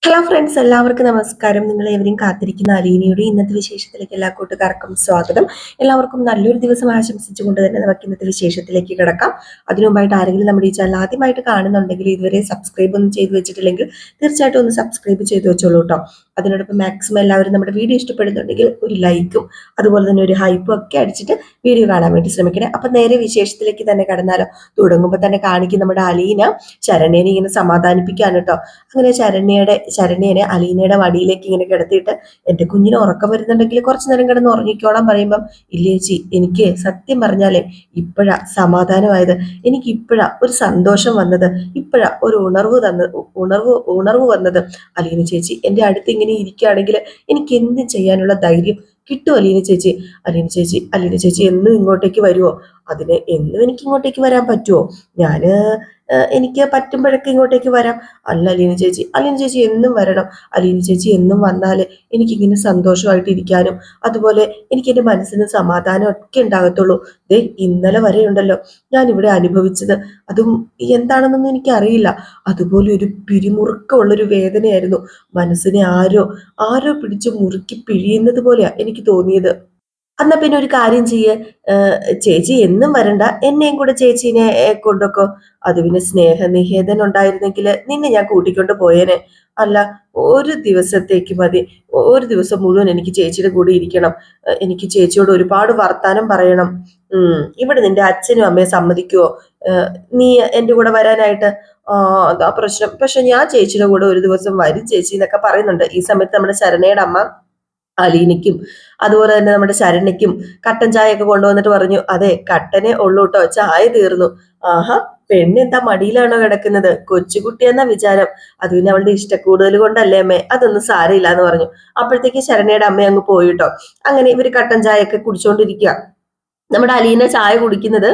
Hello friends, എല്ലാവർക്കും നമസ്കാരം. നിങ്ങൾ എവരെയും കാത്തിരിക്കുന്ന അലീനയുടെ ഇന്നത്തെ വിശേഷത്തിലേക്ക് എല്ലാ കൂട്ടുകാർക്കും സ്വാഗതം. എല്ലാവർക്കും നല്ലൊരു ദിവസം ആശംസിച്ചുകൊണ്ട് തന്നെ നമുക്ക് ഇന്നത്തെ വിശേഷത്തിലേക്ക് കിടക്കാം. അതിനുമുമ്പായിട്ട് ആരെങ്കിലും നമ്മുടെ ഈ ചാനൽ ആദ്യമായിട്ട് കാണുന്നുണ്ടെങ്കിൽ ഇതുവരെ സബ്സ്ക്രൈബ് ഒന്നും ചെയ്തു വെച്ചിട്ടില്ലെങ്കിൽ തീർച്ചയായിട്ടും ഒന്ന് സബ്സ്ക്രൈബ് ചെയ്ത് വെച്ചോളൂ കേട്ടോ. അതിനോടൊപ്പം മാക്സിമം എല്ലാവരും നമ്മുടെ വീഡിയോ ഇഷ്ടപ്പെടുന്നുണ്ടെങ്കിൽ ഒരു ലൈക്കും അതുപോലെ തന്നെ ഒരു ഹൈപ്പും ഒക്കെ അടിച്ചിട്ട് വീഡിയോ കാണാൻ വേണ്ടി ശ്രമിക്കണേ. അപ്പൊ നേരെ വിശേഷത്തിലേക്ക് തന്നെ കടന്നാലോ. തുടങ്ങുമ്പോൾ തന്നെ കാണിക്കും നമ്മുടെ അലീന ശരണ്യനെ ഇങ്ങനെ സമാധാനിപ്പിക്കാൻ കേട്ടോ. അങ്ങനെ ശരണ്യനെ അലീനയുടെ വടിയിലേക്ക് ഇങ്ങനെ കിടത്തിയിട്ട് എന്റെ കുഞ്ഞിന് ഉറക്കം വരുന്നുണ്ടെങ്കിൽ കുറച്ചു നേരം കിടന്ന് ഉറങ്ങിക്കോളാൻ പറയുമ്പം, ഇല്ലേ ചേച്ചി, എനിക്ക് സത്യം പറഞ്ഞാലേ ഇപ്പോഴാ സമാധാനമായത്, എനിക്ക് ഇപ്പോഴാ ഒരു സന്തോഷം വന്നത്, ഇപ്പോഴാ ഒരു ഉണർവ് വന്നത്. അലീന ചേച്ചി എന്റെ അടുത്ത് ഇങ്ങനെ ഇരിക്കുകയാണെങ്കിൽ എനിക്ക് എന്ത് ചെയ്യാനുള്ള ധൈര്യം കിട്ടും അലീന ചേച്ചി. അലീന ചേച്ചി എന്നും ഇങ്ങോട്ടേക്ക് വരുമോ? അതിന് എന്നും എനിക്ക് ഇങ്ങോട്ടേക്ക് വരാൻ പറ്റുമോ? എനിക്ക് പറ്റുമ്പോഴൊക്കെ ഇങ്ങോട്ടേക്ക് വരാം. അല്ല അലീന ചേച്ചി എന്നും വരണം. അലീന ചേച്ചി എന്നും വന്നാൽ എനിക്കിങ്ങനെ സന്തോഷമായിട്ട് ഇരിക്കാനും അതുപോലെ എനിക്ക് എൻ്റെ മനസ്സിന് സമാധാനം ഒക്കെ ഉണ്ടാകത്തുള്ളൂ. ദേ ഇന്നലെ വരെ ഉണ്ടല്ലോ ഞാൻ ഇവിടെ അനുഭവിച്ചത്, അതും എന്താണെന്നൊന്നും എനിക്കറിയില്ല, അതുപോലെ ഒരു പിരിമുറുക്കമുള്ളൊരു വേദനയായിരുന്നു. മനസ്സിനെ ആരോ പിടിച്ച് മുറുക്കി പിഴിയുന്നത് പോലെയാ എനിക്ക് തോന്നിയത്. എന്നാ പിന്നെ ഒരു കാര്യം ചെയ്യ്, ചേച്ചി എന്നും വരണ്ട, എന്നെയും കൂടെ ചേച്ചീനെ കൊണ്ടൊക്കെ. അത് പിന്നെ സ്നേഹനികേതൻ ഉണ്ടായിരുന്നെങ്കിൽ നിന്നെ ഞാൻ കൂട്ടിക്കൊണ്ട് പോയേനെ. അല്ല, ഒരു ദിവസത്തേക്ക് മതി, ഒരു ദിവസം മുഴുവൻ എനിക്ക് ചേച്ചിയുടെ കൂടെ ഇരിക്കണം. എനിക്ക് ചേച്ചിയോട് ഒരുപാട് വർത്താനം പറയണം. ഇവിടെ നിന്റെ അച്ഛനും അമ്മയും സമ്മതിക്കുവോ നീ എന്റെ കൂടെ വരാനായിട്ട്? അതാ പ്രശ്നം. പക്ഷെ ഞാൻ ചേച്ചിയുടെ കൂടെ ഒരു ദിവസം വരും ചേച്ചി എന്നൊക്കെ പറയുന്നുണ്ട്. ഈ സമയത്ത് നമ്മുടെ ശരണയുടെ അമ്മ അലീനയ്ക്കും അതുപോലെ തന്നെ നമ്മുടെ ശരണ്യയ്ക്കും കട്ടൻ ചായ ഒക്കെ കൊണ്ടുവന്നിട്ട് പറഞ്ഞു, അതെ കട്ടനെ ഉള്ളൂ കേട്ടോ, ചായ തീർന്നു. ആഹാ, പെണ്ണെന്താ മടിയിലാണോ കിടക്കുന്നത്? കൊച്ചുകുട്ടിയെന്ന വിചാരം. അത് പിന്നെ അവളുടെ ഇഷ്ടക്കൂടുതൽ കൊണ്ടല്ലേ അമ്മേ, അതൊന്നും സാരമില്ല എന്ന് പറഞ്ഞു. അപ്പോഴത്തേക്ക് ശരണ്യയുടെ അമ്മ അങ്ങ് പോയി കേട്ടോ. അങ്ങനെ ഇവര് കട്ടൻ ചായ ഒക്കെ കുടിച്ചോണ്ടിരിക്കുക. നമ്മുടെ അലീന ചായ കുടിക്കുന്നത്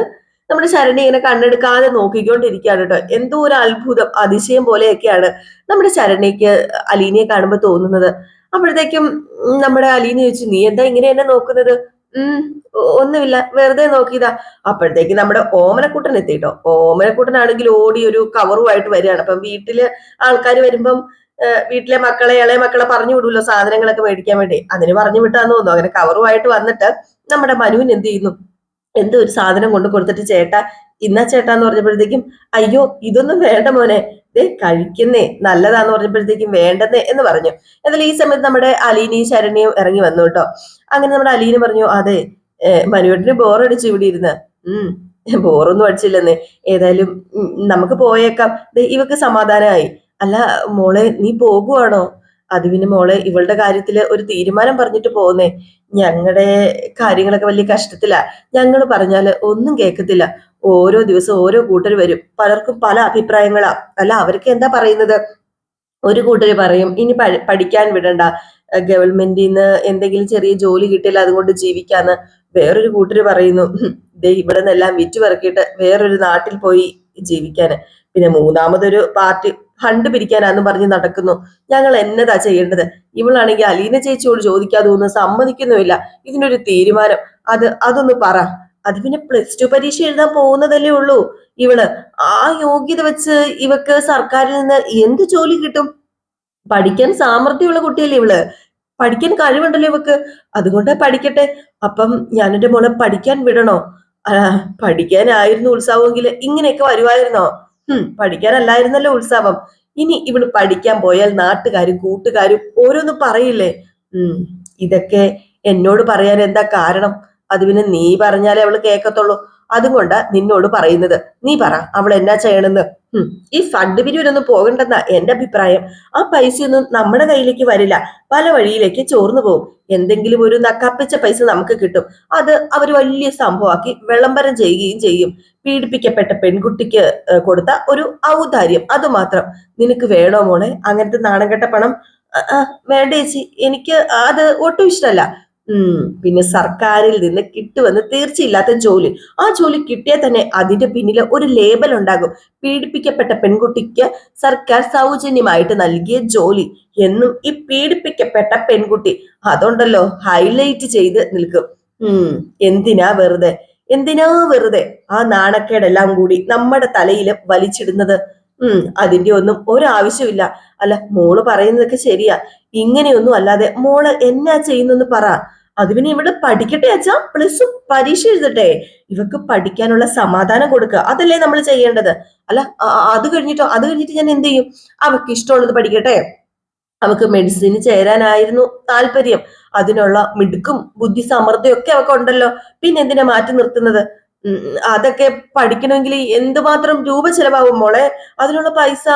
നമ്മുടെ ശരണ്യ ഇങ്ങനെ കണ്ണെടുക്കാതെ നോക്കിക്കൊണ്ടിരിക്കുകയാണ് കേട്ടോ. എന്തോ ഒരു അത്ഭുതം, അതിശയം പോലെയൊക്കെയാണ് നമ്മുടെ ശരണ്യക്ക് അലീനയെ കാണുമ്പോൾ തോന്നുന്നത്. അപ്പോഴത്തേക്കും നമ്മുടെ അലീന ചോദിച്ചു, നീ എന്താ ഇങ്ങനെ എന്നെ നോക്കുന്നത്? ഉം ഒന്നുമില്ല, വെറുതെ നോക്കിയതാ. അപ്പോഴത്തേക്ക് നമ്മുടെ ഓമനക്കുട്ടൻ എത്തിട്ടോ. ഓമനക്കുട്ടനാണെങ്കിൽ ഓടി ഒരു കവറുമായിട്ട് വരികയാണ്. അപ്പം വീട്ടില് ആൾക്കാർ വരുമ്പം വീട്ടിലെ ഇളയ മക്കളെ പറഞ്ഞു വിടുമല്ലോ സാധനങ്ങളൊക്കെ മേടിക്കാൻ വേണ്ടി, അതിന് പറഞ്ഞു വിട്ടാന്ന് തോന്നുന്നു. അങ്ങനെ കവറുമായിട്ട് വന്നിട്ട് നമ്മുടെ മനുവിന് എന്ത് ചെയ്യുന്നു, എന്തോ ഒരു സാധനം കൊണ്ട് കൊടുത്തിട്ട്, ചേട്ടാ ഇന്നാ ചേട്ടാന്ന് പറഞ്ഞപ്പോഴത്തേക്കും, അയ്യോ ഇതൊന്നും വേണ്ട മോനെ, കഴിക്കുന്നേ നല്ലതാന്ന് പറഞ്ഞപ്പോഴത്തേക്കും വേണ്ടെന്നേ എന്ന് പറഞ്ഞു. എന്നാൽ ഈ സമയത്ത് നമ്മുടെ അലീനയും ശരണ്യയും ഇറങ്ങി വന്നു കേട്ടോ. അങ്ങനെ നമ്മുടെ അലീന പറഞ്ഞു, അതെ മനുവേട്ടന് ബോറടിച്ചു ഇവിടെ ഇരുന്ന്. ബോറൊന്നും അടിച്ചില്ലെന്നേ, ഏതായാലും നമുക്ക് പോയേക്കാം. ഇവക്ക് സമാധാനമായി. അല്ല മോളെ, നീ പോകുവാണോ? അത് പിന്നെ മോളെ, ഇവളുടെ കാര്യത്തില് ഒരു തീരുമാനം പറഞ്ഞിട്ട് പോകുന്നേ. ഞങ്ങളുടെ കാര്യങ്ങളൊക്കെ വലിയ കഷ്ടത്തിലാ. ഞങ്ങൾ പറഞ്ഞാല് ഒന്നും കേൾക്കത്തില്ല. ഓരോ ദിവസം ഓരോ കൂട്ടർ വരും, പലർക്കും പല അഭിപ്രായങ്ങളാ. അല്ല അവർക്ക് എന്താ പറയുന്നത്? ഒരു കൂട്ടര് പറയും ഇനി പഠിക്കാൻ വിടണ്ട, ഗവൺമെന്റിൽ നിന്ന് എന്തെങ്കിലും ചെറിയ ജോലി കിട്ടില്ല അതുകൊണ്ട് ജീവിക്കാന്ന്. വേറൊരു കൂട്ടര് പറയുന്നു, ഇവിടെ നിന്നെല്ലാം വിറ്റു പെറുക്കിയിട്ട് വേറൊരു നാട്ടിൽ പോയി ജീവിക്കാന്. പിന്നെ മൂന്നാമതൊരു പാർട്ടി ഫണ്ട് പിരിക്കാനാന്ന് പറഞ്ഞ് നടക്കുന്നു. ഞങ്ങൾ എന്നതാ ചെയ്യേണ്ടത്? ഇവളാണെങ്കിൽ അലീന ചേച്ചിയോട് ചോദിക്കാതെ ഒന്നും സമ്മതിക്കുന്നുമില്ല. ഇതിനൊരു തീരുമാനം അതൊന്ന് പറ. അത് പിന്നെ +2 പരീക്ഷ എഴുതാൻ പോകുന്നതല്ലേ ഉള്ളൂ ഇവള്. ആ യോഗ്യത വെച്ച് ഇവക്ക് സർക്കാരിൽ നിന്ന് എന്ത് ജോലി കിട്ടും? പഠിക്കാൻ സാമർഥ്യമുള്ള കുട്ടിയല്ലേ ഇവള്, പഠിക്കാൻ കഴിവുണ്ടല്ലോ ഇവക്ക്, അതുകൊണ്ട് പഠിക്കട്ടെ. അപ്പം ഞാൻ എന്റെ മോളെ പഠിക്കാൻ വിടണോ? പഠിക്കാനായിരുന്നു ഉത്സവമെങ്കിൽ ഇങ്ങനെയൊക്കെ വരുമായിരുന്നോ? പഠിക്കാനല്ലായിരുന്നല്ലോ ഉത്സവം. ഇനി ഇവള് പഠിക്കാൻ പോയാൽ നാട്ടുകാരും കൂട്ടുകാരും ഓരോന്ന് പറയില്ലേ? ഇതൊക്കെ എന്നോട് പറയാൻ എന്താ കാരണം? അത് പിന്നെ നീ പറഞ്ഞാലേ അവള് കേൾക്കത്തുള്ളൂ. അതുകൊണ്ടാ നിന്നോട് പറയുന്നത്. നീ പറ, അവൾ എന്നാ ചെയ്യണമെന്ന്. ഈ ഫണ്ട് പിരിവിനൊന്നും പോകണ്ടെന്നാ എന്റെ അഭിപ്രായം. ആ പൈസയൊന്നും നമ്മുടെ കയ്യിലേക്ക് വരില്ല, പല വഴിയിലേക്ക് ചോർന്നു പോകും. എന്തെങ്കിലും ഒരു നക്കാപ്പിച്ച പൈസ നമുക്ക് കിട്ടും. അത് അവര് വലിയ സംഭവമാക്കി വിളംബരം ചെയ്യുകയും ചെയ്യും. പീഡിപ്പിക്കപ്പെട്ട പെൺകുട്ടിക്ക് കൊടുത്ത ഒരു ഔദാര്യം, അത് മാത്രം. നിനക്ക് വേണോ മോളെ അങ്ങനത്തെ നാണം കെട്ട പണം? വേണ്ട ചേച്ചി, എനിക്ക് അത് ഒട്ടും ഇഷ്ടമല്ല. പിന്നെ സർക്കാരിൽ നിന്ന് കിട്ടുമെന്ന് തീർച്ചയില്ലാത്ത ജോലി, ആ ജോലി കിട്ടിയാൽ തന്നെ അതിന്റെ പിന്നിൽ ഒരു ലേബൽ ഉണ്ടാകും, പീഡിപ്പിക്കപ്പെട്ട പെൺകുട്ടിക്ക് സർക്കാർ സൗജന്യമായിട്ട് നൽകിയ ജോലി എന്നും. ഈ പീഡിപ്പിക്കപ്പെട്ട പെൺകുട്ടി അതുണ്ടല്ലോ ഹൈലൈറ്റ് ചെയ്ത് നിൽക്കും. എന്തിനാ വെറുതെ ആ നാണക്കേടെല്ലാം കൂടി നമ്മുടെ തലയിൽ വലിച്ചിടുന്നത്? അതിന്റെ ഒന്നും ഒരാവശ്യമില്ല. അല്ല, മോള് പറയുന്നതൊക്കെ ശരിയാ. ഇങ്ങനെയൊന്നും അല്ലാതെ മോള് എന്നാ ചെയ്യുന്നെന്ന് പറ. അത് പിന്നെ ഇവിടെ പഠിക്കട്ടെ അച്ഛാ, പ്ലസ് പരീക്ഷ എഴുതട്ടെ. ഇവക്ക് പഠിക്കാനുള്ള സമാധാനം കൊടുക്കുക, അതല്ലേ നമ്മൾ ചെയ്യേണ്ടത്. അല്ല, അത് കഴിഞ്ഞിട്ട് ഞാൻ എന്ത് ചെയ്യും? അവക്ക് ഇഷ്ടമുള്ളത് പഠിക്കട്ടെ. അവക്ക് മെഡിസിന് ചേരാനായിരുന്നു താല്പര്യം. അതിനുള്ള മിടുക്കും ബുദ്ധി സമൃദ്ധിയും ഒക്കെ അവക്ക് ഉണ്ടല്ലോ. പിന്നെ എന്തിനാ മാറ്റി നിർത്തുന്നത്? ഉം അതൊക്കെ പഠിക്കണമെങ്കിൽ എന്തുമാത്രം രൂപ ചെലവാകും മോളെ. അതിനുള്ള പൈസ.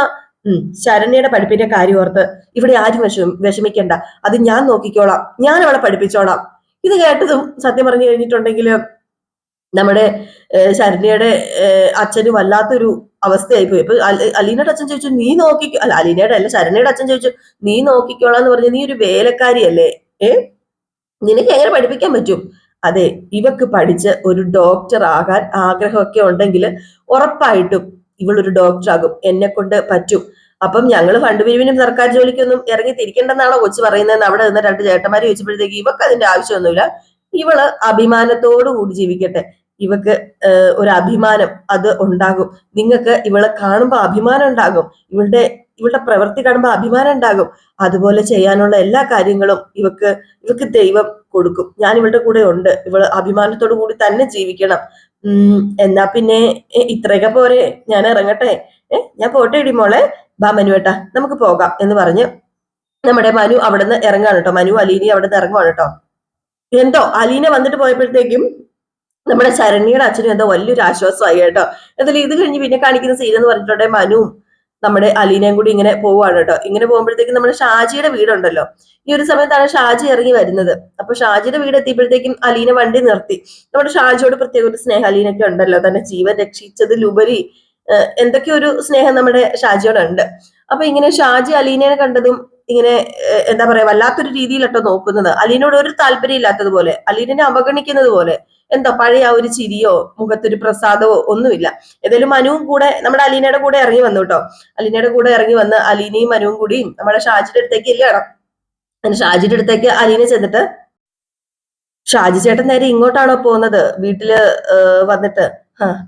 ശരണ്യയുടെ പഠിപ്പിന്റെ കാര്യം ഓർത്ത് ഇവിടെ ആരും വിഷമിക്കണ്ട. അത് ഞാൻ നോക്കിക്കോളാം, ഞാൻ അവളെ പഠിപ്പിച്ചോളാം. ഇത് കേട്ടതും സത്യം പറഞ്ഞു കഴിഞ്ഞിട്ടുണ്ടെങ്കിൽ നമ്മുടെ ശരണ്യയുടെ അച്ഛന് വല്ലാത്തൊരു അവസ്ഥയായി പോയി. അപ്പൊ അലീനയുടെ അച്ഛൻ ചോദിച്ചു, നീ നോക്കിക്കോ. അല്ല, അലീനയുടെ അല്ല, ശരണ്യയുടെ അച്ഛൻ ചോദിച്ചു, നീ നോക്കിക്കോളാന്ന് പറഞ്ഞു. നീ ഒരു വേലക്കാരിയല്ലേ? നിനക്ക് എങ്ങനെ പഠിപ്പിക്കാൻ പറ്റും? അതെ, ഇവക്ക് പഠിച്ച് ഒരു ഡോക്ടർ ആകാൻ ആഗ്രഹമൊക്കെ ഉണ്ടെങ്കിൽ ഉറപ്പായിട്ടും ഇവളൊരു ഡോക്ടർ ആകും. എന്നെ കൊണ്ട് പറ്റും. അപ്പം ഞങ്ങള് ഫണ്ട് പിരിവിനും സർക്കാർ ജോലിക്കൊന്നും ഇറങ്ങി തിരിക്കേണ്ടെന്നാണോ കൊച്ചു പറയുന്നതെന്ന് അവിടെ നിന്ന് രണ്ട് ചേട്ടന്മാര് ചോദിച്ചപ്പോഴത്തേക്ക് ഇവക്ക് അതിന്റെ ആവശ്യമൊന്നുമില്ല. ഇവള് അഭിമാനത്തോടു കൂടി ജീവിക്കട്ടെ. ഇവക്ക് ഒരു അഭിമാനം അത് ഉണ്ടാകും. നിങ്ങൾക്ക് ഇവളെ കാണുമ്പോൾ അഭിമാനം ഉണ്ടാകും. ഇവളുടെ പ്രവൃത്തി കാണുമ്പോൾ അഭിമാനം ഉണ്ടാകും. അതുപോലെ ചെയ്യാനുള്ള എല്ലാ കാര്യങ്ങളും ഇവക്ക് ദൈവം കൊടുക്കും. ഞാൻ ഇവളുടെ കൂടെ ഉണ്ട്. ഇവള് അഭിമാനത്തോടു കൂടി തന്നെ ജീവിക്കണം. എന്നാ പിന്നെ ഇത്രയൊക്കെ പോരെ, ഞാൻ ഇറങ്ങട്ടെ. ഞാൻ പോട്ടെ ഇടി മോളെ. ബാ മനുവേട്ടാ, നമുക്ക് പോകാം എന്ന് പറഞ്ഞ് നമ്മുടെ മനു അവിടുന്ന് ഇറങ്ങാണ് കേട്ടോ. മനു അലീന അവിടുന്ന് ഇറങ്ങുവാണ് കേട്ടോ. എന്തോ അലീന വന്നിട്ട് പോയപ്പോഴത്തേക്കും നമ്മുടെ ശരണ്യയുടെ അച്ഛനും എന്തോ വലിയൊരു ആശ്വാസമായി കേട്ടോ. എന്തായാലും ഇത് കഴിഞ്ഞ് പിന്നെ കാണിക്കുന്ന സീൻ എന്ന് പറഞ്ഞിട്ടുണ്ടെ മനുവും നമ്മുടെ അലീനയും കൂടി ഇങ്ങനെ പോവാണ് കേട്ടോ. ഇങ്ങനെ പോകുമ്പോഴത്തേക്കും നമ്മുടെ ഷാജിയുടെ വീടുണ്ടല്ലോ. ഈ ഒരു സമയത്താണ് ഷാജി ഇറങ്ങി വരുന്നത്. അപ്പൊ ഷാജിയുടെ വീട് എത്തിയപ്പോഴത്തേക്കും അലീന വണ്ടി നിർത്തി. നമ്മുടെ ഷാജിയോട് പ്രത്യേക ഒരു സ്നേഹം അലീനയ്ക്ക് ഉണ്ടല്ലോ. തന്നെ ജീവൻ രക്ഷിച്ചതിലുപരി എന്തൊക്കെ ഒരു സ്നേഹം നമ്മുടെ ഷാജിയോടുണ്ട്. അപ്പൊ ഇങ്ങനെ ഷാജി അലീനയെ കണ്ടതും ഇങ്ങനെ എന്താ പറയാ, വല്ലാത്തൊരു രീതിയിലട്ടോ നോക്കുന്നത്. അലീനോട് ഒരു താല്പര്യം ഇല്ലാത്തതുപോലെ, അലീനെ അവഗണിക്കുന്നത് പോലെ. എന്താ പഴയ ആ ഒരു ചിരിയോ മുഖത്തൊരു പ്രസാദമോ ഒന്നുമില്ല. ഏതായാലും മനുവും കൂടെ നമ്മുടെ അലീനയുടെ കൂടെ ഇറങ്ങി വന്നു കേട്ടോ. അലീനയുടെ കൂടെ ഇറങ്ങി വന്ന് അലീനയും മനുവും കൂടിയും നമ്മുടെ ഷാജിയുടെ അടുത്തേക്ക് ഇല്ലാണ്. അങ്ങനെ ഷാജിയുടെ അടുത്തേക്ക് അലീന ചെന്നിട്ട്, ഷാജി ചേട്ടൻ നേരെ ഇങ്ങോട്ടാണോ പോകുന്നത്? വീട്ടില് വന്നിട്ട്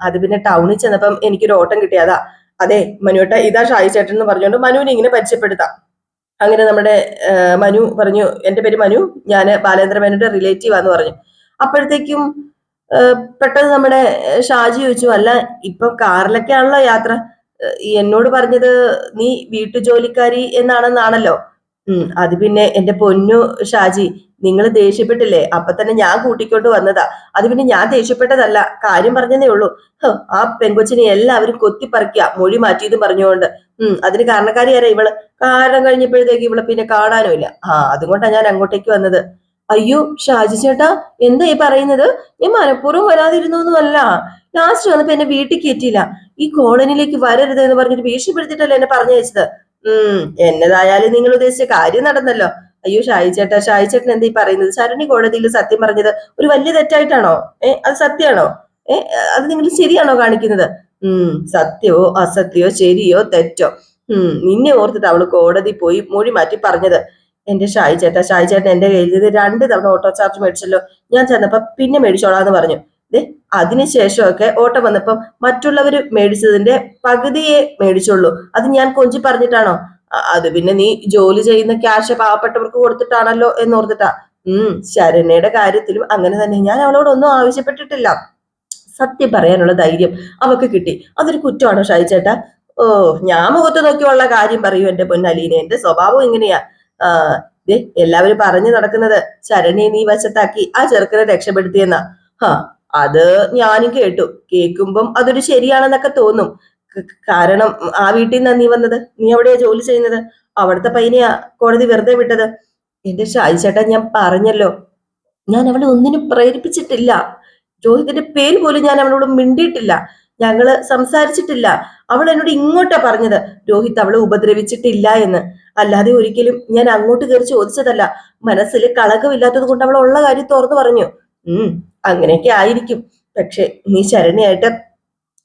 അത് പിന്നെ ടൗണിൽ ചെന്നപ്പം എനിക്കൊരു ഓട്ടം കിട്ടിയതാ. അതെ മനുവേട്ട, ഇതാ ഷാജി ചേട്ടൻ എന്ന് പറഞ്ഞുകൊണ്ട് മനുവിനെ ഇങ്ങനെ പരിചയപ്പെടുത്താം. അങ്ങനെ നമ്മുടെ മനു പറഞ്ഞു, എന്റെ പേര് മനു, ഞാൻ ബാലേന്ദ്ര മേനോന്റെ റിലേറ്റീവ് ആന്ന് പറഞ്ഞു. അപ്പോഴത്തേക്കും പെട്ടെന്ന് നമ്മുടെ ഷാജി ചോദിച്ചു, അല്ല ഇപ്പൊ കാറിലൊക്കെ ആണല്ലോ യാത്ര, എന്നോട് പറഞ്ഞത് നീ വീട്ടുജോലിക്കാരി എന്നാണെന്നാണല്ലോ. അത് പിന്നെ എന്റെ പൊന്നു ഷാജി, നിങ്ങൾ ദേഷ്യപ്പെട്ടില്ലേ, അപ്പൊ തന്നെ ഞാൻ കൂട്ടിക്കൊണ്ട് വന്നതാ. അത് പിന്നെ ഞാൻ ദേഷ്യപ്പെട്ടതല്ല, കാര്യം പറഞ്ഞതേ ഉള്ളൂ. ആ പെങ്കൊച്ചിനെ എല്ലാവരും കൊത്തിപ്പറിക്കുക, മൊഴി മാറ്റിയതും പറഞ്ഞുകൊണ്ട്. അതിന് കാരണക്കാരി ആരാ? ഇവള്. കാരണം കഴിഞ്ഞപ്പോഴത്തേക്ക് ഇവളെ പിന്നെ കാണാനും ഇല്ല. അതുകൊണ്ടാണ് ഞാൻ അങ്ങോട്ടേക്ക് വന്നത്. അയ്യോ ഷാജി ചേട്ടാ, എന്താ ഈ പറയുന്നത്? ഞാൻ മനഃപൂർവ്വം വരാതിരുന്നൊന്നുമല്ല. ലാസ്റ്റ് വന്നപ്പോ എന്നെ വീട്ടിൽ കയറ്റിയില്ല. ഈ കോളനിയിലേക്ക് വരരുത് എന്ന് പറഞ്ഞിട്ട് ഭീഷണിപ്പെടുത്തിട്ടല്ലേ എന്നെ പറഞ്ഞയച്ചത്. എന്നതായാലും നിങ്ങൾ ഉദ്ദേശിച്ച കാര്യം നടന്നല്ലോ. അയ്യോ ഷായി ചേട്ടൻ എന്താ ഈ പറയുന്നത്? ശരണി കോടതിയിൽ സത്യം പറഞ്ഞത് ഒരു വലിയ തെറ്റായിട്ടാണോ? അത് സത്യമാണോ? അത് നിങ്ങൾ ശരിയാണോ കാണിക്കുന്നത്? സത്യമോ അസത്യമോ ശരിയോ തെറ്റോ, നിന്നെ ഓർത്തിട്ട് അവള് കോടതി പോയി മൊഴി മാറ്റി പറഞ്ഞത്. എന്റെ ഷായി ചേട്ടൻ എന്റെ കയ്യിൽ നിന്ന് 2 തവണ ഓട്ടോ ചാർജ് മേടിച്ചല്ലോ. ഞാൻ ചെന്നപ്പോ പിന്നെ മേടിച്ചോളാന്ന് പറഞ്ഞു. അതിനുശേഷമൊക്കെ ഓട്ടോ വന്നപ്പം മറ്റുള്ളവര് മേടിച്ചതിന്റെ പകുതിയെ മേടിച്ചുള്ളൂ. അത് ഞാൻ കൊഞ്ചി പറഞ്ഞിട്ടാണോ? അത് പിന്നെ നീ ജോലി ചെയ്യുന്ന ക്യാഷ് പാവപ്പെട്ടവർക്ക് കൊടുത്തിട്ടാണല്ലോ എന്നോർത്തിട്ടാ. ശരണ്യയുടെ കാര്യത്തിലും അങ്ങനെ തന്നെ. ഞാൻ അവളോട് ഒന്നും ആവശ്യപ്പെട്ടിട്ടില്ല. സത്യം പറയാനുള്ള ധൈര്യം അവക്ക് കിട്ടി. അതൊരു കുറ്റമാണോ ഷായി ചേട്ടാ? ഓ, ഞാൻ മുഖത്ത് നോക്കിയുള്ള കാര്യം പറയൂ എന്റെ പൊന്നലീന. എന്റെ സ്വഭാവം എങ്ങനെയാ? എല്ലാവരും പറഞ്ഞു നടക്കുന്നത് ശരണ്യെ നീ വശത്താക്കി ആ ചെറുക്കനെ രക്ഷപ്പെടുത്തിയെന്നാ. അത് ഞാനും കേട്ടു. കേൾക്കുമ്പം അതൊരു ശരിയാണെന്നൊക്കെ തോന്നും. കാരണം ആ വീട്ടിൽ നിന്നാ നീ വന്നത്. നീ എവിടെയാ ജോലി ചെയ്യുന്നത്? അവിടുത്തെ പയ്യനെയാ കോടതി വെറുതെ വിട്ടത്. എന്റെ ഷാജി ചേട്ടാ, ഞാൻ പറഞ്ഞല്ലോ, ഞാൻ അവളെ ഒന്നിനും പ്രേരിപ്പിച്ചിട്ടില്ല. രോഹിത്തിന്റെ പേര് പോലും ഞാൻ അവളോട് മിണ്ടിയിട്ടില്ല. ഞങ്ങള് സംസാരിച്ചിട്ടില്ല. അവൾ എന്നോട് ഇങ്ങോട്ടാ പറഞ്ഞത് രോഹിത് അവളെ ഉപദ്രവിച്ചിട്ടില്ല എന്ന്. അല്ലാതെ ഒരിക്കലും ഞാൻ അങ്ങോട്ട് കയറി ചോദിച്ചതല്ല. മനസ്സിൽ കളങ്കമില്ലാത്തത് കൊണ്ട് അവൾ ഉള്ള കാര്യം തുറന്നു പറഞ്ഞു. അങ്ങനെയൊക്കെ ആയിരിക്കും. പക്ഷെ നീ ശരണ്യായിട്ട്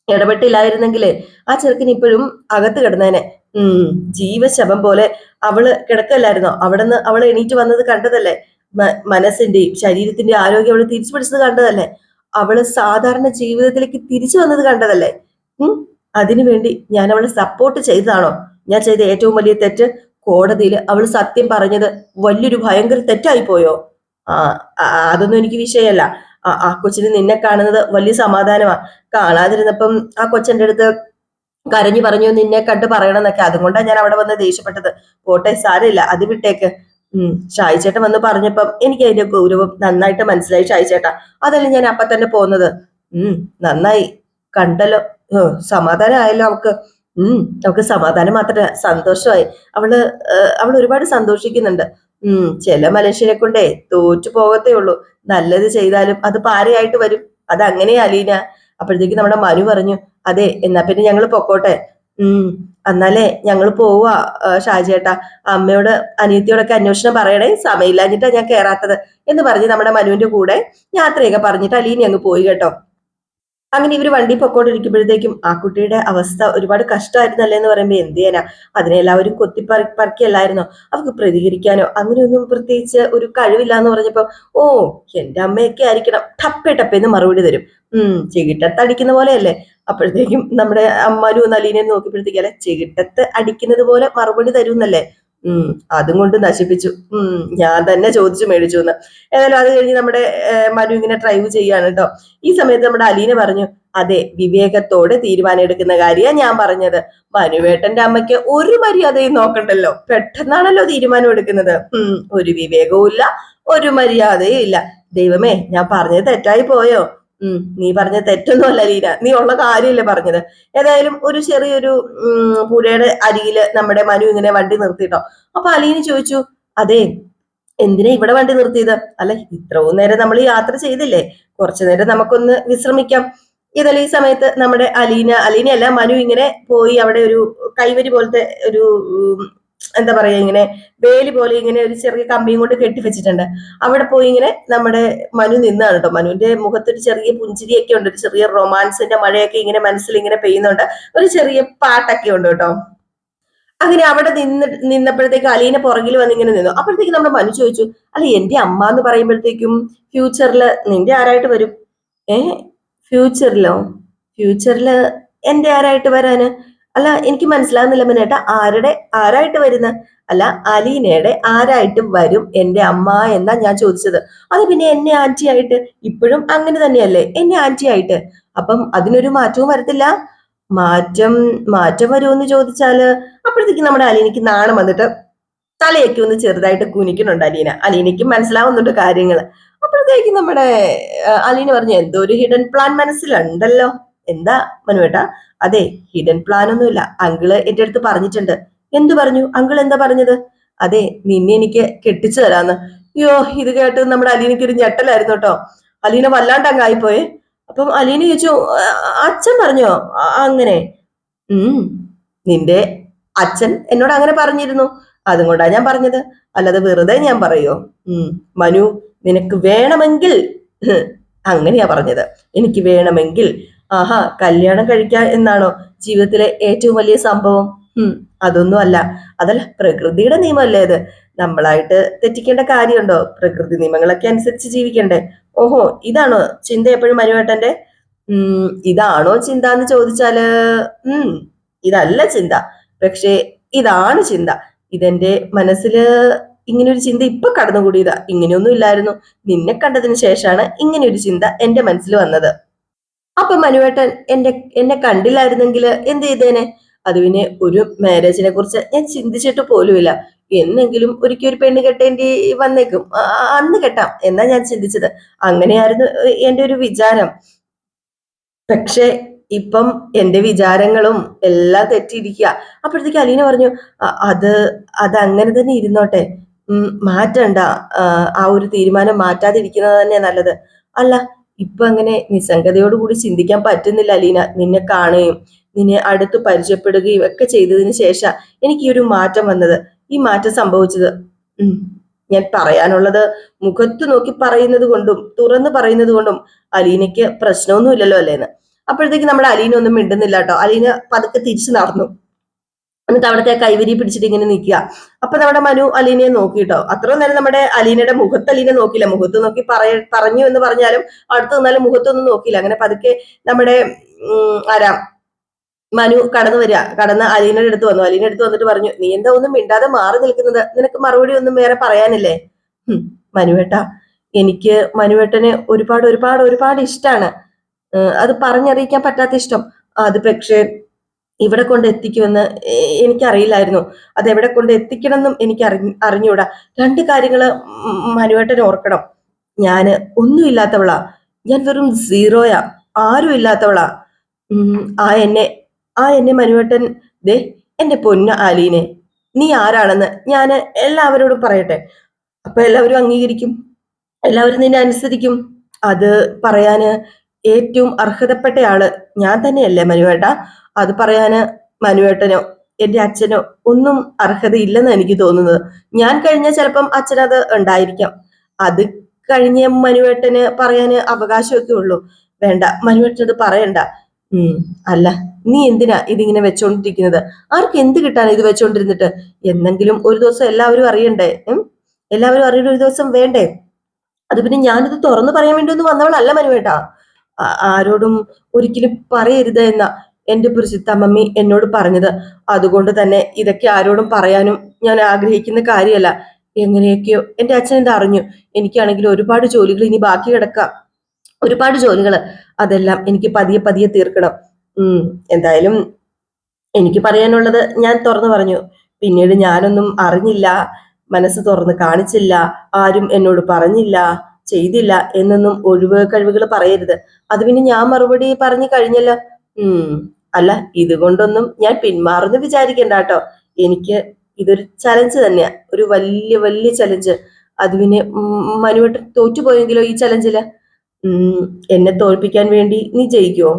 ഇടപെട്ടില്ലായിരുന്നെങ്കിലേ ആ ചെറുക്കൻ ഇപ്പോഴും അകത്ത് കിടന്നേനെ. ജീവശവം പോലെ അവള് കിടക്കല്ലായിരുന്നോ? അവിടുന്ന് അവള് എണീറ്റ് വന്നത് കണ്ടതല്ലേ? മനസ്സിന്റെയും ശരീരത്തിന്റെയും ആരോഗ്യം അവള് തിരിച്ചു പിടിച്ചത് കണ്ടതല്ലേ? അവള് സാധാരണ ജീവിതത്തിലേക്ക് തിരിച്ചു വന്നത് കണ്ടതല്ലേ? അതിനുവേണ്ടി ഞാൻ അവളെ സപ്പോർട്ട് ചെയ്തതാണോ? ഞാൻ ചെയ്ത ഏറ്റവും വലിയ തെറ്റ് കോടതിയിൽ അവൾ സത്യം പറഞ്ഞത് വലിയൊരു ഭയങ്കര തെറ്റായി പോയോ? ആ അതൊന്നും എനിക്ക് വിഷയമല്ല. ആ കൊച്ചിന് നിന്നെ കാണുന്നത് വലിയ സമാധാനമാ. കാണാതിരുന്നപ്പം ആ കൊച്ചന്റെ അടുത്ത് കരഞ്ഞു പറഞ്ഞു നിന്നെ കണ്ട് പറയണമെന്നൊക്കെ. അതുകൊണ്ടാണ് ഞാൻ അവിടെ വന്ന് ദേഷ്യപ്പെട്ടത്. പോട്ടെ, സാരമില്ല, അത് വിട്ടേക്ക്. ഷായി ചേട്ടൻ വന്ന് പറഞ്ഞപ്പം എനിക്ക് അതിന്റെ ഗൗരവം നന്നായിട്ട് മനസ്സിലായി ഷായി ചേട്ടാ. അതല്ലേ ഞാൻ അപ്പൊ തന്നെ പോന്നത്. നന്നായി, കണ്ടല്ലോ. സമാധാനമായല്ലോ അവക്ക്. അവക്ക് സമാധാനം മാത്രമല്ല, സന്തോഷമായി. അവള് അവൾ ഒരുപാട് സന്തോഷിക്കുന്നുണ്ട്. ചില മനുഷ്യരെ കൊണ്ടേ തോറ്റു പോകത്തേ ഉള്ളൂ. നല്ലത് ചെയ്താലും അത് പാരയായിട്ട് വരും. അതങ്ങനെയാ അലീന. അപ്പോഴത്തേക്ക് നമ്മുടെ മനു പറഞ്ഞു, അതെ, എന്നാ പിന്നെ ഞങ്ങൾ പൊക്കോട്ടെ. എന്നാലേ ഞങ്ങൾ പോവാ ഷാജേട്ടാ. അമ്മയോട് അനിയത്തിയോടൊക്കെ അന്വേഷണം പറയണേ, സമയമില്ലാഞ്ഞിട്ടാ ഞാൻ കേറാത്തത് എന്ന് പറഞ്ഞ് നമ്മുടെ മനുവിന്റെ കൂടെ യാത്രയൊക്കെ പറഞ്ഞിട്ട് അലീന അങ്ങ് പോയി കേട്ടോ. അങ്ങനെ ഇവര് വണ്ടി പൊക്കോണ്ടിരിക്കുമ്പോഴത്തേക്കും ആ കുട്ടിയുടെ അവസ്ഥ ഒരുപാട് കഷ്ടമായിരുന്നല്ലേ എന്ന് പറയുമ്പോ എന്ത് ചെയ്യാനാ, അതിനെ എല്ലാവരും കൊത്തിപ്പറക്കിയല്ലായിരുന്നോ. അവർക്ക് പ്രതികരിക്കാനോ അങ്ങനെയൊന്നും പ്രത്യേകിച്ച് ഒരു കഴിവില്ല എന്ന് പറഞ്ഞപ്പോ, ഓ എന്റെ അമ്മയൊക്കെ ആയിരിക്കണം, ടപ്പേ ടപ്പേന്ന് മറുപടി തരും. ചെകിട്ടത്ത് അടിക്കുന്ന പോലെയല്ലേ. അപ്പോഴത്തേക്കും നമ്മുടെ അമ്മാനു നലീനെ നോക്കിയപ്പോഴത്തേക്കും അല്ലെ, ചെകിട്ടത്ത് അടിക്കുന്നത് പോലെ മറുപടി തരുന്നല്ലേ. അതും കൊണ്ട് നശിപ്പിച്ചു. ഞാൻ തന്നെ ചോദിച്ചു മേടിച്ചു എന്ന്. ഏതായാലും അത് കഴിഞ്ഞ് നമ്മുടെ മനു ഇങ്ങനെ ഡ്രൈവ് ചെയ്യാണ് കേട്ടോ. ഈ സമയത്ത് നമ്മുടെ അലീന പറഞ്ഞു, അതെ, വിവേകത്തോടെ തീരുമാനം എടുക്കുന്ന കാര്യമാണ് ഞാൻ പറഞ്ഞത്. മനുവേട്ടന്റെ അമ്മയ്ക്ക് ഒരു മര്യാദയും നോക്കണ്ടല്ലോ, പെട്ടെന്നാണല്ലോ തീരുമാനം എടുക്കുന്നത്. ഒരു വിവേകവും ഇല്ല, ഒരു മര്യാദയും ഇല്ല. ദൈവമേ, ഞാൻ പറഞ്ഞത് തെറ്റായി പോയോ? നീ പറഞ്ഞ തെറ്റൊന്നും അല്ല ലീന, നീ ഉള്ള കാര്യമല്ലേ പറഞ്ഞത്. ഏതായാലും ഒരു ചെറിയൊരു പുഴയുടെ അരികില് നമ്മുടെ മനു ഇങ്ങനെ വണ്ടി നിർത്തിട്ടോ. അപ്പൊ അലീന ചോദിച്ചു, അതെ, എന്തിനാ ഇവിടെ വണ്ടി നിർത്തിയത്? അല്ല, ഇത്രയും നേരം നമ്മൾ യാത്ര ചെയ്തില്ലേ, കുറച്ചു നേരം നമുക്കൊന്ന് വിശ്രമിക്കാം. ഇതല്ല ഈ സമയത്ത് നമ്മുടെ അലീനയല്ല മനു ഇങ്ങനെ പോയി അവിടെ ഒരു കൈവരി പോലത്തെ ഒരു എന്താ പറയാ, ഇങ്ങനെ വേലി പോലെ ഇങ്ങനെ ഒരു ചെറിയ കമ്പിയും കൊണ്ട് കെട്ടിവെച്ചിട്ടുണ്ട്. അവിടെ പോയി ഇങ്ങനെ നമ്മുടെ മനു നിന്നാണ് കേട്ടോ. മനുവിന്റെ മുഖത്തൊരു ചെറിയ പുഞ്ചിരിയൊക്കെ ഉണ്ട്, ഒരു ചെറിയ റൊമാൻസിന്റെ മഴയൊക്കെ ഇങ്ങനെ മനസ്സിൽ ഇങ്ങനെ പെയ്യുന്നുണ്ട്, ഒരു ചെറിയ പാട്ടൊക്കെ ഉണ്ട് കേട്ടോ. അങ്ങനെ അവിടെ നിന്നപ്പോഴത്തേക്ക് അലീന പുറകിൽ വന്ന് ഇങ്ങനെ നിന്നു. അപ്പോഴത്തേക്ക് നമ്മുടെ മനു ചോദിച്ചു, അല്ല, എന്റെ അമ്മ എന്ന് പറയുമ്പോഴത്തേക്കും ഫ്യൂച്ചറിൽ നിന്റെ ആരായിട്ട് വരും? ഏ ഫ്യൂച്ചറിലോ? ഫ്യൂച്ചറില് എന്റെ ആരായിട്ട് വരാന്? അല്ല, എനിക്ക് മനസ്സിലാകുന്നില്ല മനേട്ടാ, ആരായിട്ട് വരുന്ന? അല്ല, അലീനയുടെ ആരായിട്ട് വരും എന്റെ അമ്മ എന്നാ ഞാൻ ചോദിച്ചത്. അത് പിന്നെ എന്നെ ആന്റി ആയിട്ട്. ഇപ്പോഴും അങ്ങനെ തന്നെയല്ലേ, എന്നെ ആന്റി ആയിട്ട്. അപ്പം അതിനൊരു മാറ്റവും വരത്തില്ല? മാറ്റം മാറ്റം വരുമെന്ന് ചോദിച്ചാല്, അപ്പോഴത്തേക്ക് നമ്മുടെ അലീനയ്ക്ക് നാണം വന്നിട്ട് തലയൊക്കെ ഒന്ന് ചെറുതായിട്ട് കുനിക്കുന്നുണ്ട് അലീനയ്ക്ക് മനസ്സിലാവുന്നുണ്ട് കാര്യങ്ങൾ. അപ്പോഴത്തേക്ക് നമ്മുടെ അലീന പറഞ്ഞു, എന്തോ ഒരു ഹിഡൻ പ്ലാൻ മനസ്സിലുണ്ടല്ലോ. എന്താ മനുവേട്ടാ? അതെ, ഹിഡൻ പ്ലാൻ ഒന്നുമില്ല, അങ്കിള് എന്റെ അടുത്ത് പറഞ്ഞിട്ടുണ്ട്. എന്തു പറഞ്ഞു? അങ്കിൾ എന്താ പറഞ്ഞത്? അതെ, നിന്നെ എനിക്ക് കെട്ടിച്ചു തരാന്ന്. അയ്യോ, ഇത് കേട്ട് നമ്മുടെ അലീനയ്ക്ക് ഒരു ഞെട്ടലായിരുന്നു കേട്ടോ. അലീന വല്ലാണ്ട് അങ്ങായിപ്പോയെ. അപ്പം അലീന ചോദിച്ചു, അച്ഛൻ പറഞ്ഞോ അങ്ങനെ? നിന്റെ അച്ഛൻ എന്നോട് അങ്ങനെ പറഞ്ഞിരുന്നു, അതും കൊണ്ടാ ഞാൻ പറഞ്ഞത്, അല്ലാതെ വെറുതെ ഞാൻ പറയോ? മനു, നിനക്ക് വേണമെങ്കിൽ അങ്ങനെയാ പറഞ്ഞത്, എനിക്ക് വേണമെങ്കിൽ. ആഹാ, കല്യാണം കഴിക്ക എന്നാണോ ജീവിതത്തിലെ ഏറ്റവും വലിയ സംഭവം? അതൊന്നും അല്ല. അതല്ല, പ്രകൃതിയുടെ നിയമമല്ലേ അത്, നമ്മളായിട്ട് തെറ്റിക്കേണ്ട കാര്യമുണ്ടോ? പ്രകൃതി നിയമങ്ങളൊക്കെ അനുസരിച്ച് ജീവിക്കണ്ടേ? ഓഹോ, ഇതാണോ ചിന്ത എപ്പോഴും മനുവേട്ടന്റെ? ഇതാണോ ചിന്ത എന്ന് ചോദിച്ചാല്, ഇതല്ല ചിന്ത, പക്ഷേ ഇതാണ് ചിന്ത. ഇതെന്റെ മനസ്സില് ഇങ്ങനെ ഒരു ചിന്ത ഇപ്പൊ കടന്നുകൂടിയതാ, ഇങ്ങനെയൊന്നും ഇല്ലായിരുന്നു. നിന്നെ കണ്ടതിന് ശേഷമാണ് ഇങ്ങനെ ഒരു ചിന്ത എന്റെ മനസ്സിൽ വന്നത്. അപ്പൊ മനുവേട്ടൻ എന്നെ കണ്ടില്ലായിരുന്നെങ്കിൽ എന്ത് ചെയ്തേനെ? അത് പിന്നെ ഒരു മാരേജിനെ കുറിച്ച് ഞാൻ ചിന്തിച്ചിട്ട് പോലുമില്ല. എന്നെങ്കിലും ഒരിക്കൽ ഒരു പെണ്ണ് കെട്ടേണ്ടി വന്നേക്കും, അന്ന് കെട്ടാം എന്നാ ഞാൻ ചിന്തിച്ചത്. അങ്ങനെയായിരുന്നു എന്റെ ഒരു വിചാരം. പക്ഷെ ഇപ്പം എന്റെ വിചാരങ്ങളും എല്ലാം തെറ്റിയിരിക്കുക. അപ്പോഴത്തേക്ക് അലീന പറഞ്ഞു, അത് അത് അങ്ങനെ തന്നെ ഇരുന്നോട്ടെ, മാറ്റണ്ട. ആ ഒരു തീരുമാനം മാറ്റാതിരിക്കുന്നത് തന്നെ നല്ലത്. അല്ല, ഇപ്പൊ അങ്ങനെ നിസ്സംഗതയോടുകൂടി ചിന്തിക്കാൻ പറ്റുന്നില്ല അലീന. നിന്നെ കാണുകയും നിന്നെ അടുത്ത് പരിചയപ്പെടുകയും ഒക്കെ ചെയ്തതിന് ശേഷം എനിക്ക് ഈ ഒരു മാറ്റം വന്നത്, ഈ മാറ്റം സംഭവിച്ചത്. ഞാൻ പറയാനുള്ളത് മുഖത്ത് നോക്കി പറയുന്നത് കൊണ്ടും തുറന്ന് പറയുന്നത് കൊണ്ടും അലീനയ്ക്ക് പ്രശ്നമൊന്നുമില്ലല്ലോ അല്ലേന്ന്. അപ്പോഴത്തേക്ക് നമ്മുടെ അലീന ഒന്നും മിണ്ടുന്നില്ല കേട്ടോ. അലീന പതുക്കെ തിരിച്ചു നടന്നു, എന്നിട്ട് അവിടുത്തെ കൈവരി പിടിച്ചിട്ട് ഇങ്ങനെ നിൽക്കുക. അപ്പൊ നമ്മുടെ മനു അലീനയെ നോക്കിട്ടോ. അത്രയും നേരം നമ്മുടെ അലീനയുടെ മുഖത്ത് അലീന നോക്കില്ല. മുഖത്ത് നോക്കി പറഞ്ഞു എന്ന് പറഞ്ഞാലും അടുത്ത് നിന്നാലും മുഖത്തൊന്നും നോക്കിയില്ല. അങ്ങനെ പതുക്കെ നമ്മുടെ ആരാ മനു കടന്നു വരിക, കടന്ന് അലീനയുടെ അടുത്ത് വന്നു. അലീനയുടെ അടുത്ത് വന്നിട്ട് പറഞ്ഞു, നീ എന്താ ഒന്നും മിണ്ടാതെ മാറി നിൽക്കുന്നത്, നിനക്ക് മറുപടി ഒന്നും വേറെ പറയാനില്ലേ? മനുവേട്ട, എനിക്ക് മനുവേട്ടനെ ഒരുപാട് ഒരുപാട് ഒരുപാട് ഇഷ്ടമാണ്. അത് പറഞ്ഞറിയിക്കാൻ പറ്റാത്ത ഇഷ്ടം. അത് പക്ഷേ ഇവിടെ കൊണ്ട് എത്തിക്കുമെന്ന് എനിക്കറിയില്ലായിരുന്നു. അത് എവിടെ കൊണ്ട് എത്തിക്കണമെന്നും എനിക്ക് അറിഞ്ഞൂടാ. രണ്ട് കാര്യങ്ങള് മനുവേട്ടൻ ഓർക്കണം. ഞാന് ഒന്നുമില്ലാത്തവളാ, ഞാൻ വെറും സീറോയാ, ആരും ഇല്ലാത്തവളാ. ആ എന്നെ മനുവേട്ടൻ, ദേ എന്റെ പൊന്ന അലീനെ, നീ ആരാണെന്ന് ഞാന് എല്ലാവരോടും പറയട്ടെ. അപ്പൊ എല്ലാവരും അംഗീകരിക്കും, എല്ലാവരും നിന്നെ അനുസരിക്കും. അത് പറയാന് ഏറ്റവും അർഹതപ്പെട്ടയാള് ഞാൻ തന്നെയല്ലേ മനുവേട്ട? അത് പറയാന് മനുവേട്ടനോ എന്റെ അച്ഛനോ ഒന്നും അർഹതയില്ലെന്ന് എനിക്ക് തോന്നുന്നത്. ഞാൻ കഴിഞ്ഞ ചിലപ്പം അച്ഛനത് ഉണ്ടായിരിക്കാം, അത് കഴിഞ്ഞ മനുവേട്ടന് പറയാന് അവകാശമൊക്കെ ഉള്ളൂ. വേണ്ട, മനുവേട്ടനത് പറയണ്ട. അല്ല, നീ എന്തിനാ ഇതിങ്ങനെ വെച്ചോണ്ടിരിക്കുന്നത്? ആർക്ക് എന്ത് കിട്ടാൻ ഇത് വെച്ചോണ്ടിരുന്നിട്ട്? എന്നെങ്കിലും ഒരു ദിവസം എല്ലാവരും അറിയണ്ടേ? എല്ലാവരും അറിയേണ്ട ഒരു ദിവസം വേണ്ടേ? അത് പിന്നെ ഞാനിത് തുറന്നു പറയാൻ വേണ്ടി ഒന്നും വന്നവളല്ല മനുവേട്ടാ. ആരോടും ഒരിക്കലും പറയരുത് എന്ന എന്റെ പുരുഷിത്തമ്മമ്മി എന്നോട് പറഞ്ഞത്. അതുകൊണ്ട് തന്നെ ഇതൊക്കെ ആരോടും പറയാനും ഞാൻ ആഗ്രഹിക്കുന്ന കാര്യമല്ല. എങ്ങനെയൊക്കെയോ എന്റെ അച്ഛൻ ഇത് അറിഞ്ഞു. എനിക്കാണെങ്കിൽ ഒരുപാട് ജോലികൾ ഇനി ബാക്കി കിടക്കാം, ഒരുപാട് ജോലികൾ. അതെല്ലാം എനിക്ക് പതിയെ പതിയെ തീർക്കണം. എന്തായാലും എനിക്ക് പറയാനുള്ളത് ഞാൻ തുറന്നു പറഞ്ഞു. പിന്നീട് ഞാനൊന്നും അറിഞ്ഞില്ല, മനസ്സ് തുറന്ന് കാണിച്ചില്ല, ആരും എന്നോട് പറഞ്ഞില്ല, ചെയ്തില്ല എന്നൊന്നും ഒഴിവ് കഴിവുകൾ പറയരുത്. അത് പിന്നെ ഞാൻ മറുപടി പറഞ്ഞു കഴിഞ്ഞല്ലോ. അല്ല, ഇതുകൊണ്ടൊന്നും ഞാൻ പിന്മാറുന്നു വിചാരിക്കണ്ട കേട്ടോ. എനിക്ക് ഇതൊരു ചലഞ്ച് തന്നെയാ, ഒരു വലിയ വലിയ ചലഞ്ച്. അത് പിന്നെ മനുവേട്ടൻ തോറ്റുപോയെങ്കിലോ ഈ ചലഞ്ചില്? എന്നെ തോൽപ്പിക്കാൻ വേണ്ടി നീ ജയിക്കുവോ?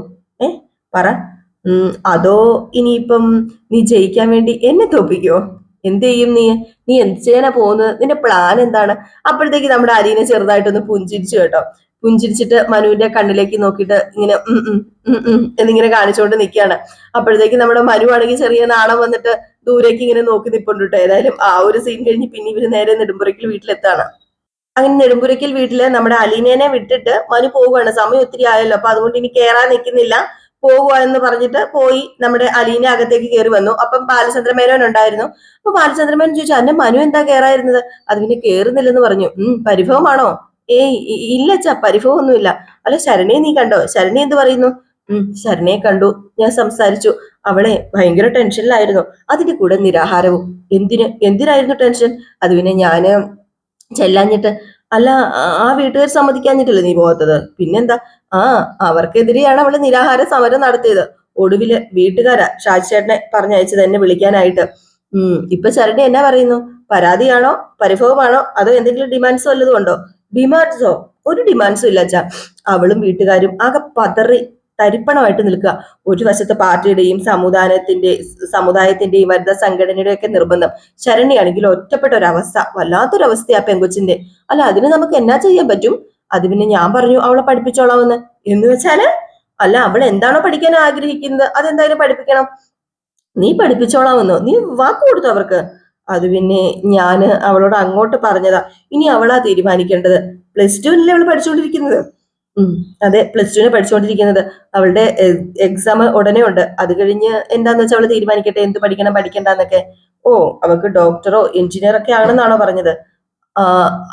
പറ. അതോ ഇനിയിപ്പം നീ ജയിക്കാൻ വേണ്ടി എന്നെ തോൽപ്പിക്കുവോ? എന്ത് ചെയ്യും നീ? നീ എന്ത് ചെയ്യാനാ പോകുന്നത്? നിന്റെ പ്ലാൻ എന്താണ്? അപ്പോഴത്തേക്ക് നമ്മുടെ അലീനെ ചെറുതായിട്ടൊന്ന് പുഞ്ചിരിച്ചു കേട്ടോ. പുഞ്ചിരിച്ചിട്ട് മനുവിന്റെ കണ്ണിലേക്ക് നോക്കിയിട്ട് ഇങ്ങനെ എന്നിങ്ങനെ കാണിച്ചുകൊണ്ട് നിൽക്കുകയാണ്. അപ്പോഴത്തേക്ക് നമ്മുടെ മനു ആണെങ്കിൽ ചെറിയ നാണം വന്നിട്ട് ദൂരേക്ക് ഇങ്ങനെ നോക്കി നിൽപ്പുണ്ട്. ഏതായാലും ആ ഒരു സീൻ കഴിഞ്ഞ് പിന്നെ ഇവര് നേരെ നെടുമ്പുറയ്ക്കൽ വീട്ടിലെത്താണ്. അങ്ങനെ നെടുമ്പുരയ്ക്കൽ വീട്ടില് നമ്മുടെ അലീനേനെ വിട്ടിട്ട് മനു പോവുകയാണ്. സമയം ഒത്തിരി ആയല്ലോ, അപ്പൊ അതുകൊണ്ട് ഇനി കേറാൻ നിൽക്കുന്നില്ല, പോകുക എന്ന് പറഞ്ഞിട്ട് പോയി. നമ്മുടെ അലീന അകത്തേക്ക് കയറി വന്നു. അപ്പം ബാലചന്ദ്രമേനോൻ ഉണ്ടായിരുന്നു. അപ്പൊ ബാലചന്ദ്രമേനോൻ ചോദിച്ചു, അന്നെ മനു എന്താ കയറായിരുന്നത്? അത് പിന്നെ കേറുന്നില്ലെന്ന് പറഞ്ഞു. പരിഭവമാണോ? ഏയ് ഇല്ലച്ചാ, പരിഭവം ഒന്നുമില്ല. അല്ല, ശരണ്യെ നീ കണ്ടോ? ശരണ്യ എന്ത് പറയുന്നു? ശരണ്യെ കണ്ടു, ഞാൻ സംസാരിച്ചു. അവളെ ഭയങ്കര ടെൻഷനിലായിരുന്നു, അതിന്റെ കൂടെ നിരാഹാരവും. എന്തിനായിരുന്നു ടെൻഷൻ? അത് പിന്നെ ഞാന് ചെല്ലാഞ്ഞിട്ട്. അല്ല, ആ വീട്ടുകാർ സമ്മതിക്കാഞ്ഞിട്ടല്ലേ നീ പോകാത്തത്? പിന്നെന്താ? ആ, അവർക്കെതിരെയാണ് അവള് നിരാഹാര സമരം നടത്തിയത്. ഒടുവില് വീട്ടുകാരാ ഷാജിച്ചേട്ടനെ പറഞ്ഞയച്ചത് എന്നെ വിളിക്കാനായിട്ട്. ഇപ്പൊ ശരണ്യ എന്നാ പറയുന്നു? പരാതിയാണോ, പരിഭവമാണോ, അതോ എന്തെങ്കിലും ഡിമാൻഡ്സ് വല്ലതും ഉണ്ടോ? ഡിമാൻഡ്സോ? ഒരു ഡിമാൻഡ്സും ഇല്ല അച്ഛാ. അവളും വീട്ടുകാരും ആകെ പതറി തരിപ്പണമായിട്ട് നിൽക്കുക. ഒരു വശത്ത് പാർട്ടിയുടെയും സമുദായത്തിന്റെയും വനിതാ സംഘടനയുടെയും ഒക്കെ നിർബന്ധം. ശരണ്യാണെങ്കിൽ ഒറ്റപ്പെട്ട ഒരവസ്ഥ, വല്ലാത്തൊരവസ്ഥയാ പെങ്കൊച്ചിന്റെ. അല്ല, അതിന് നമുക്ക് എന്നാ ചെയ്യാൻ പറ്റും? അത് പിന്നെ ഞാൻ പറഞ്ഞു അവളെ പഠിപ്പിച്ചോളാമെന്ന്. എന്ന് വെച്ചാല്, അല്ല, അവൾ എന്താണോ പഠിക്കാൻ ആഗ്രഹിക്കുന്നത് അതെന്തായാലും പഠിപ്പിക്കണം. നീ പഠിപ്പിച്ചോളാമെന്നോ? നീ വാക്ക് കൊടുത്തു അവർക്ക്? അത് പിന്നെ ഞാന് അവളോട് അങ്ങോട്ട് പറഞ്ഞതാ, ഇനി അവളാ തീരുമാനിക്കേണ്ടത്. +2 അവള് പഠിച്ചുകൊണ്ടിരിക്കുന്നത്. അതെ, +2 പഠിച്ചുകൊണ്ടിരിക്കുന്നത്. അവളുടെ എക്സാം ഉടനെ ഉണ്ട്. അത് കഴിഞ്ഞ് എന്താന്ന് വെച്ചാൽ അവള് തീരുമാനിക്കട്ടെ, എന്ത് പഠിക്കണം പഠിക്കണ്ടെന്നൊക്കെ. ഓ, അവൾക്ക് ഡോക്ടറോ എഞ്ചിനീയർ ഒക്കെ ആണെന്നാണോ പറഞ്ഞത്?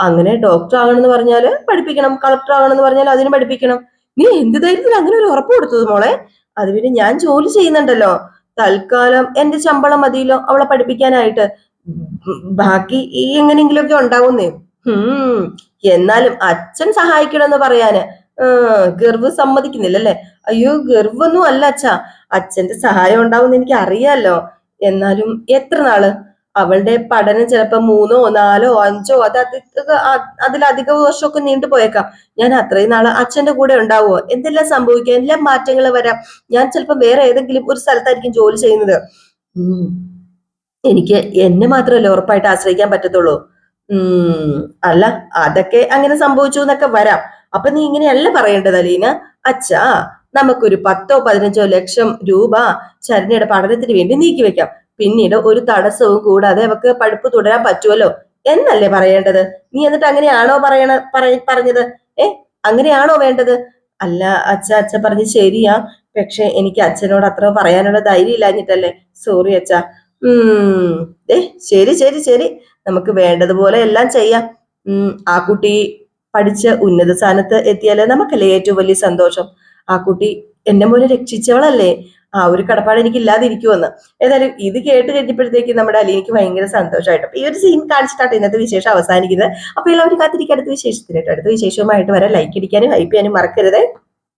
അങ്ങനെ ഡോക്ടർ ആകണമെന്ന് പറഞ്ഞാല് പഠിപ്പിക്കണം, കളക്ടർ ആകണമെന്ന് പറഞ്ഞാൽ അതിന് പഠിപ്പിക്കണം. നീ എന്ത് ധൈര്യത്തിൽ അങ്ങനെ ഒരു ഉറപ്പ് കൊടുത്തത് മോളെ? അത് പിന്നെ ഞാൻ ജോലി ചെയ്യുന്നുണ്ടല്ലോ, തൽക്കാലം എന്റെ ശമ്പളം മതിയല്ലോ അവളെ പഠിപ്പിക്കാനായിട്ട്. ബാക്കി എങ്ങനെയെങ്കിലുമൊക്കെ ഉണ്ടാവുന്നേ. എന്നാലും അച്ഛൻ സഹായിക്കണമെന്ന് പറയാന് ഗർവ് സമ്മതിക്കുന്നില്ലല്ലേ? അയ്യോ, ഗർവൊന്നും അല്ല അച്ഛാ, അച്ഛന്റെ സഹായം ഉണ്ടാവുമെന്ന് എനിക്ക് അറിയാലോ. എന്നാലും എത്ര നാള്? അവളുടെ പഠനം ചിലപ്പോ 3, 4, 5 അതിലധിക വർഷമൊക്കെ നീണ്ടുപോയേക്കാം. ഞാൻ അത്രയും നാള് അച്ഛന്റെ കൂടെ ഉണ്ടാവുമോ? എന്തെല്ലാം സംഭവിക്കാം, എല്ലാം മാറ്റങ്ങൾ വരാം. ഞാൻ ചിലപ്പോ വേറെ ഏതെങ്കിലും ഒരു സ്ഥലത്തായിരിക്കും ജോലി ചെയ്യുന്നത്. എനിക്ക് എന്നെ മാത്രമല്ലേ ഉറപ്പായിട്ട് ആശ്രയിക്കാൻ പറ്റത്തുള്ളൂ. അല്ല, അതൊക്കെ അങ്ങനെ സംഭവിച്ചു എന്നൊക്കെ വരാം. അപ്പൊ നീ ഇങ്ങനെയല്ല പറയേണ്ടത് അലീന. അച്ഛാ, നമുക്കൊരു 10 15 ലക്ഷം രൂപ ശരണ്യയുടെ പഠനത്തിന് വേണ്ടി നീക്കി വെക്കാം. പിന്നീട് ഒരു തടസ്സവും കൂടാതെ അവക്ക് പഠിപ്പ് തുടരാൻ പറ്റുമല്ലോ എന്നല്ലേ പറയേണ്ടത്. നീ എന്നിട്ട് അങ്ങനെയാണോ പറഞ്ഞത്? അങ്ങനെയാണോ വേണ്ടത്? അല്ല അച്ഛ പറഞ്ഞ് ശരിയാ, പക്ഷെ എനിക്ക് അച്ഛനോട് അത്ര പറയാനുള്ള ധൈര്യം ഇല്ലാഞ്ഞിട്ടല്ലേ. സോറി അച്ഛാ. ഏ ശരി ശരി ശരി, നമുക്ക് വേണ്ടതുപോലെ എല്ലാം ചെയ്യാം. ആ കുട്ടി പഠിച്ച് ഉന്നത സ്ഥാനത്ത് എത്തിയാലേ നമുക്കല്ലേ ഏറ്റവും വലിയ സന്തോഷം. ആ കുട്ടി എന്നെ പോലെ രക്ഷിച്ചവളല്ലേ, ആ ഒരു കടപ്പാട് എനിക്ക് ഇല്ലാതിരിക്കുമെന്ന്. ഏതായാലും ഇത് കേട്ട് കഴിഞ്ഞപ്പോഴത്തേക്ക് നമ്മുടെ അലിക്ക് ഭയങ്കര സന്തോഷമായിട്ട് ഈ ഒരു സീൻ കാണിച്ചിട്ടാണ് ഇന്നത്തെ വിശേഷം അവസാനിക്കുന്നത്. അപ്പൊ എല്ലാവരും കാത്തിരിക്കുക അടുത്ത വിശേഷത്തിനായിട്ട്. അടുത്ത വിശേഷവുമായിട്ട് വരാൻ ലൈക്ക് അടിക്കാനും ഹൈപ്പ് ചെയ്യാനും മറക്കരുത്.